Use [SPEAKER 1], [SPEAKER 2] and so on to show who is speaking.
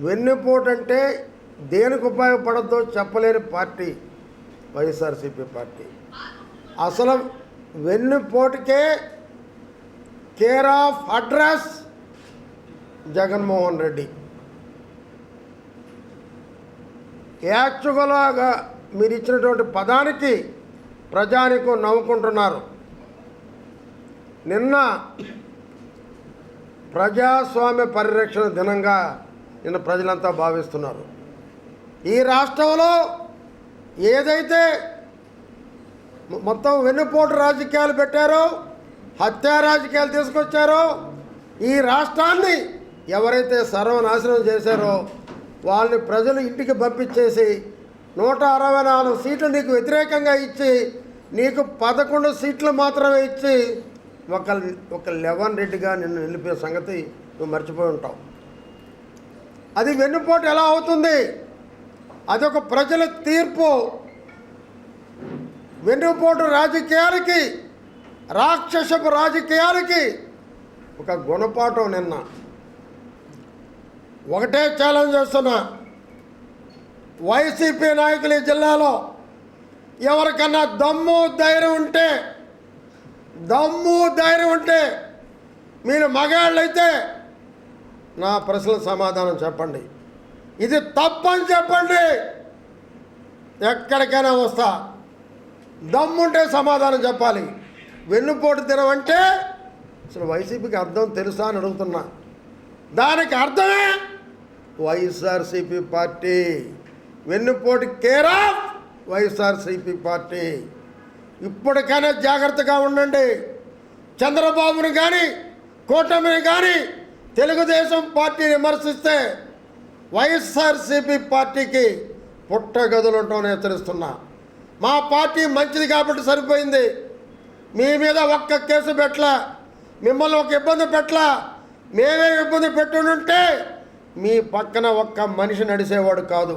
[SPEAKER 1] వెన్నుపోటు అంటే దేనికి ఉపయోగపడద్దో చెప్పలేని పార్టీ వైఎస్ఆర్సీపీ పార్టీ. అసలు వెన్నుపోటుకే care of address Jaganmohan Reddy. యాక్చువల్గా మీరు ఇచ్చినటువంటి పదానికి ప్రజానికం నవ్వుకుంటున్నారు. నిన్న ప్రజాస్వామ్య పరిరక్షణ దినంగా నిన్న ప్రజలంతా భావిస్తున్నారు. ఈ రాష్ట్రంలో ఏదైతే మొత్తం వెన్నుపోటు రాజకీయాలు పెట్టారో, హత్యా రాజకీయాలు తీసుకొచ్చారో, ఈ రాష్ట్రాన్ని ఎవరైతే సర్వనాశనం చేశారో వాళ్ళని ప్రజలు ఇంటికి పంపించేసి 164 సీట్లు నీకు వ్యతిరేకంగా ఇచ్చి నీకు 11 సీట్లు మాత్రమే ఇచ్చి ఒక లెవెన్ రెడ్డిగా నిన్ను నిలిపే సంగతి నువ్వు మర్చిపోయి ఉంటావు. అది వెన్నుపోటు ఎలా అవుతుంది? అదొక ప్రజల తీర్పు. వెన్నుపోటు రాజకీయాలకి, రాక్షసపు రాజకీయాలకి ఒక గుణపాఠం. నిన్న ఒకటే ఛాలెంజ్ చేస్తున్నా, వైసీపీ నాయకులు ఈ జిల్లాలో ఎవరికన్నా దమ్ము ధైర్యం ఉంటే మీరు మగాళ్ళైతే నా ప్రశ్నలకు సమాధానం చెప్పండి. ఇది తప్పని చెప్పండి, ఎక్కడికైనా వస్తా. దమ్ముంటే సమాధానం చెప్పాలి. వెన్నుపోటు దినం అంటే అసలు వైసీపీకి అర్థం తెలుసా అని అడుగుతున్నా. దానికి అర్థమే వైఎస్ఆర్సీపీ పార్టీ. వెన్నుపోటు కేర్ ఆఫ్ వైఎస్ఆర్సీపీ పార్టీ. ఇప్పటికైనా జాగ్రత్తగా ఉండండి. చంద్రబాబుని కానీ కూటమిని కానీ తెలుగుదేశం పార్టీని విమర్శిస్తే వైఎస్ఆర్సీపీ పార్టీకి పుట్టగదులు ఉంటామని హెచ్చరిస్తున్నా. మా పార్టీ మంచిది కాబట్టి సరిపోయింది. మీ మీద ఒక్క కేసు పెట్టలా, మిమ్మల్ని ఒక ఇబ్బంది పెట్టలా. మేమే ఇబ్బంది పెట్టుంటే మీ పక్కన ఒక్క మనిషి నడిచేవాడు కాదు.